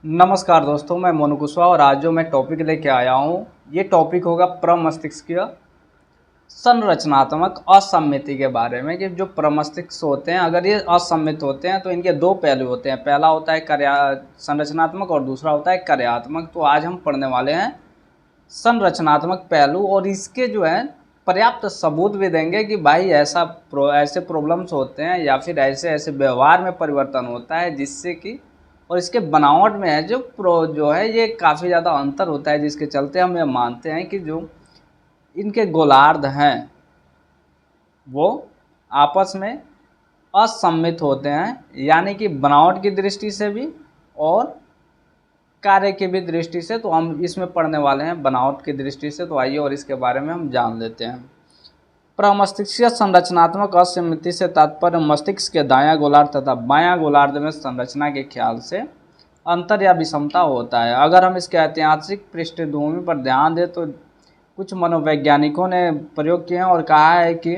नमस्कार दोस्तों, मैं मोनू कुशवाहा और आज जो मैं टॉपिक लेके आया हूँ ये टॉपिक होगा प्रमस्तिष्कीय संरचनात्मक असम्मिति के बारे में। कि जो प्रमस्तिष्क होते हैं अगर ये असम्मित होते हैं तो इनके दो पहलू होते हैं। पहला होता है संरचनात्मक और दूसरा होता है कार्यात्मक। तो आज हम पढ़ने वाले हैं संरचनात्मक पहलू और इसके जो है पर्याप्त सबूत भी देंगे कि भाई ऐसे प्रॉब्लम्स होते हैं या फिर ऐसे ऐसे व्यवहार में परिवर्तन होता है जिससे कि और इसके बनावट में है जो है ये काफ़ी ज़्यादा अंतर होता है, जिसके चलते हम ये मानते हैं कि जो इनके गोलार्ध हैं वो आपस में असम्मित होते हैं, यानी कि बनावट की दृष्टि से भी और कार्य की भी दृष्टि से। तो हम इसमें पढ़ने वाले हैं बनावट की दृष्टि से। तो आइए और इसके बारे में हम जान लेते हैं। प्रमस्तिष्कीय संरचनात्मक असम्मिति से तात्पर्य मस्तिष्क के दायां गोलार्ध तथा बायां गोलार्ध में संरचना के ख्याल से अंतर या विषमता होता है। अगर हम इसके ऐतिहासिक पृष्ठभूमि पर ध्यान दें तो कुछ मनोवैज्ञानिकों ने प्रयोग किए हैं और कहा है कि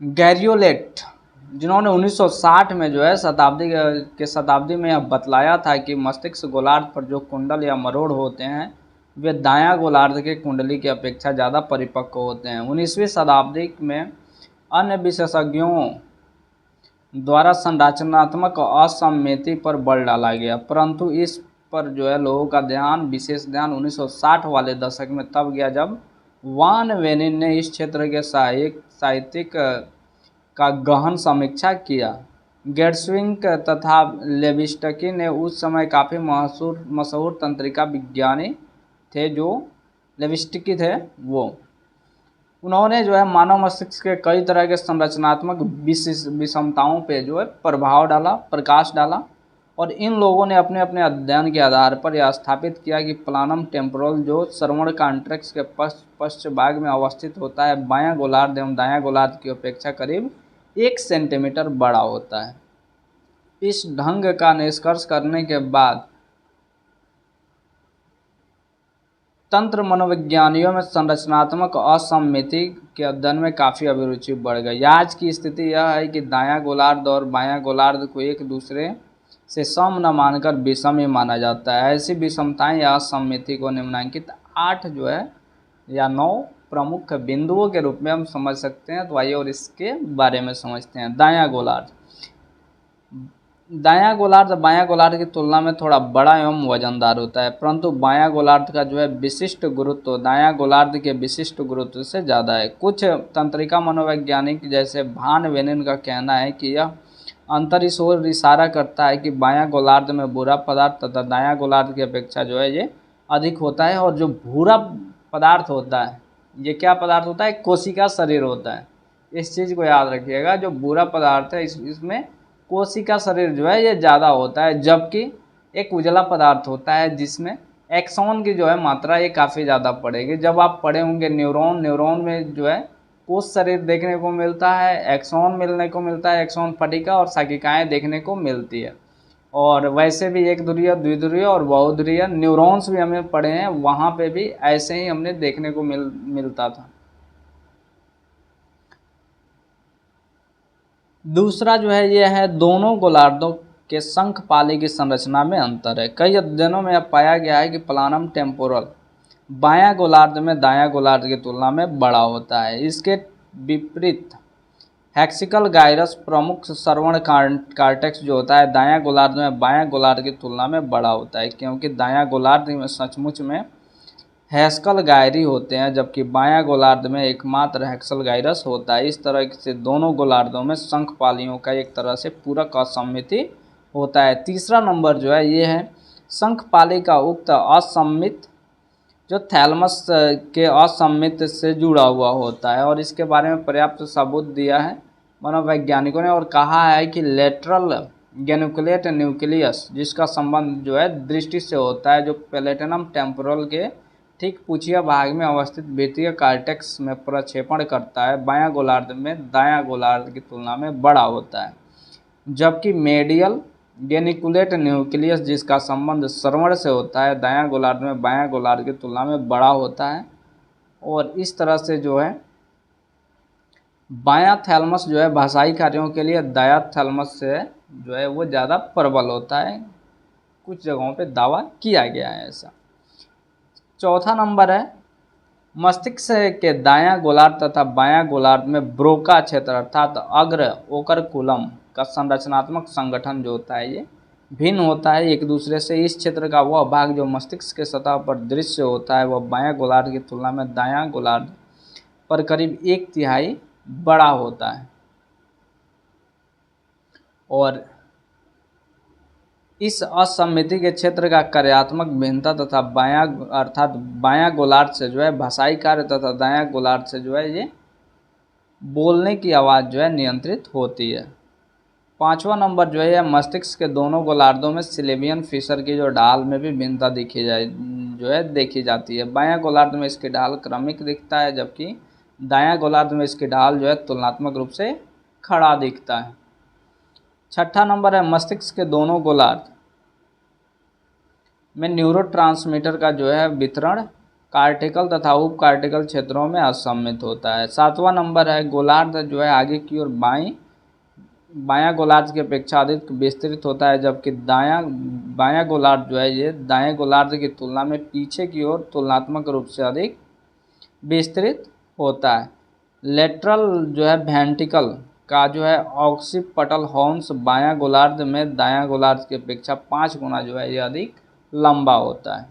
गैरियोलेट, जिन्होंने 1960 में जो है शताब्दी में यह बतलाया था कि मस्तिष्क गोलार्ध पर जो कुंडल या मरोड़ होते हैं वे दायां गोलार्ध के कुंडली की अपेक्षा ज़्यादा परिपक्व होते हैं। 19वीं शताब्दी में अन्य विशेषज्ञों द्वारा संरचनात्मक असम्मिति पर बल डाला गया, परंतु इस पर जो है लोगों का विशेष ध्यान 1960 वाले दशक में तब गया जब वान वेनिन ने इस क्षेत्र के साहित्यिक का गहन समीक्षा किया। गेर्शविन तथा लेविस्टकी ने उस समय काफ़ी मशहूर तंत्रिका विज्ञानी थे जो लेविस्टकी थे उन्होंने जो है मानव मस्तिष्क के कई तरह के संरचनात्मक विषमताओं पे जो है प्रकाश डाला और इन लोगों ने अपने अपने अध्ययन के आधार पर यह स्थापित किया कि प्लानम टेम्पोरल जो श्रवण कॉर्टेक्स के पश्च भाग में अवस्थित होता है बायां गोलार्ध एवं दायां गोलार्ध की अपेक्षा करीब 1 सेंटीमीटर बड़ा होता है। इस ढंग का निष्कर्ष करने के बाद तंत्र मनोविज्ञानियों में संरचनात्मक असम्मिति के अध्ययन में काफ़ी अभिरुचि बढ़ गई। आज की स्थिति यह है कि दायां गोलार्ध और बायां गोलार्ध को एक दूसरे से सम न मानकर विषम ही माना जाता है। ऐसी विषमताएं या असम्मिति को निम्नलिखित 8 जो है या 9 प्रमुख बिंदुओं के रूप में हम समझ सकते हैं। तो आइए और इसके बारे में समझते हैं। दायां गोलार्ध बायां गोलार्ध की तुलना में थोड़ा बड़ा एवं वजनदार होता है, परंतु बायां गोलार्ध का जो है विशिष्ट गुरुत्व दायां गोलार्ध के विशिष्ट गुरुत्व से ज़्यादा है। कुछ तंत्रिका मनोवैज्ञानिक जैसे भान वेनिन का कहना है कि यह अंतर इस ओर इशारा करता है कि बायां गोलार्ध में भूरा पदार्थ तथा दायां गोलार्ध की अपेक्षा जो है ये अधिक होता है। और जो भूरा पदार्थ होता है ये क्या पदार्थ होता है? कोशिका शरीर होता है। इस चीज़ को याद रखिएगा, जो भूरा पदार्थ है इसमें कोशिका शरीर जो है ये ज़्यादा होता है, जबकि एक उजला पदार्थ होता है जिसमें एक्सॉन की जो है मात्रा ये काफ़ी ज़्यादा पड़ेगी। जब आप पढ़े होंगे न्यूरॉन में जो है कोश शरीर देखने को मिलता है, एक्सॉन मिलने को मिलता है, एक्सॉन पट्टिका और शाखिकाएँ देखने को मिलती है। और वैसे भी एक ध्रुवीय, द्विध्रुवीय और बहुध्रुवीय न्यूरॉन्स भी हमें पढ़े हैं, वहाँ पे भी ऐसे ही हमने देखने को मिलता था। दूसरा जो है ये है दोनों गोलार्धों के शंखपाली की संरचना में अंतर है। कई अध्ययनों में यह पाया गया है कि प्लानम टेम्पोरल बायां गोलार्ध में दायां गोलार्ध की तुलना में बड़ा होता है। इसके विपरीत हेक्सिकल गाइरस प्रमुख श्रवण कॉर्टेक्स जो होता है दायां गोलार्ध में बायां गोलार्ध की तुलना में बड़ा होता है, क्योंकि दायां गोलार्ध में सचमुच में हेस्कल गायरी होते हैं जबकि बायां गोलार्ध में एकमात्र हेक्सल गायरस होता है। इस तरह से दोनों गोलार्धों में शंखपालियों का एक तरह से पूरक असम्मिति होता है। तीसरा नंबर जो है ये है शंखपाली का उक्त असम्मित जो थैलमस के असम्मित से जुड़ा हुआ होता है और इसके बारे में पर्याप्त सबूत दिया है मनोवैज्ञानिकों ने और कहा है कि लेटरल गेनुकुलेट न्यूक्लियस जिसका संबंध जो है दृष्टि से होता है, जो प्लेटिनम टेम्पोरल के ठीक पूछिया भाग में अवस्थित वित्तीय कॉर्टेक्स में प्रक्षेपण करता है, बायां गोलार्ध में दायां गोलार्ध की तुलना में बड़ा होता है। जबकि मेडियल गेनिकुलेट न्यूक्लियस जिसका संबंध श्रवण से होता है दायां गोलार्ध में बायां गोलार्ध की तुलना में बड़ा होता है। और इस तरह से जो है बायां थैलमस जो है भाषाई कार्यों के लिए दायां थैलमस से जो है वो ज़्यादा प्रबल होता है, कुछ जगहों पे दावा किया गया है ऐसा। चौथा नंबर है मस्तिष्क के दायां गोलार्ध तथा बायां गोलार्ध में ब्रोका क्षेत्र अर्थात अग्र ओकरकुलम का संरचनात्मक संगठन जो होता है ये भिन्न होता है एक दूसरे से। इस क्षेत्र का वह भाग जो मस्तिष्क के सतह पर दृश्य होता है वह बायां गोलार्ध की तुलना में दायां गोलार्ध पर करीब 1/3 बड़ा होता है। और इस असममिति के क्षेत्र का कार्यात्मक भिन्नता तथा बायां अर्थात बायां गोलार्ध से जो है भाषाई कार्य तथा दायां गोलार्ध से जो है ये बोलने की आवाज़ जो है नियंत्रित होती है। पांचवा नंबर जो है मस्तिष्क के दोनों गोलार्धों में सिलेबियन फिशर की जो ढाल में भी भिन्नता देखी जाती है। बायां गोलार्ध में इसकी ढाल क्रमिक दिखता है जबकि दायां गोलार्ध में इसकी ढाल जो है तुलनात्मक रूप से खड़ा दिखता है। छठा नंबर है मस्तिष्क के दोनों गोलार्ध में न्यूरोट्रांसमीटर का जो है वितरण कार्टिकल तथा उप कार्टिकल क्षेत्रों में असममित होता है। सातवां नंबर है गोलार्ध जो है आगे की ओर बायां गोलार्ध की अपेक्षा अधिक विस्तृत होता है जबकि बायां गोलार्ध जो है ये दाएं गोलार्ध की तुलना में पीछे की ओर तुलनात्मक रूप से अधिक विस्तृत होता है। लेटरल जो है वेंट्रिकल का जो है ऑक्सीपटल हॉर्न्स बायां गोलार्ध में दायां गोलार्ध की अपेक्षा 5 गुना जो है ये अधिक लंबा होता है।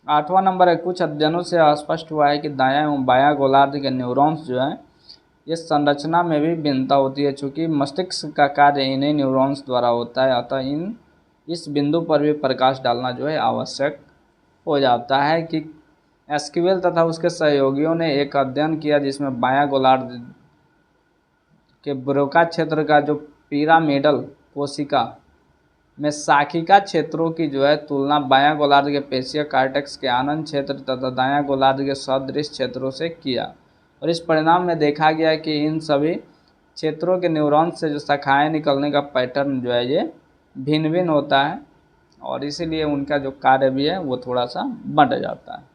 आठवां नंबर है कुछ अध्ययनों से स्पष्ट हुआ है कि दायां एवं बायां गोलार्ध के न्यूरॉन्स जो है ये संरचना में भी भिन्नता होती है। चूँकि मस्तिष्क का कार्य इन्हीं न्यूरॉन्स द्वारा होता है अतः इस बिंदु पर भी प्रकाश डालना जो है आवश्यक हो जाता है कि एस्क्वेल तथा उसके सहयोगियों ने एक अध्ययन किया जिसमें बायां गोलार्ध के ब्रोका क्षेत्र का जो पिरामिडल कोशिका में शाखिका क्षेत्रों की जो है तुलना बायां गोलार्ध के पेशीय कार्टेक्स के आनंद क्षेत्र तथा दायां गोलार्ध के सदृश क्षेत्रों से किया और इस परिणाम में देखा गया कि इन सभी क्षेत्रों के न्यूरॉन्स से जो शाखाएं निकलने का पैटर्न जो है ये भिन्न भिन्न होता है और इसीलिए उनका जो कार्य भी है वो थोड़ा सा बढ़ जाता है।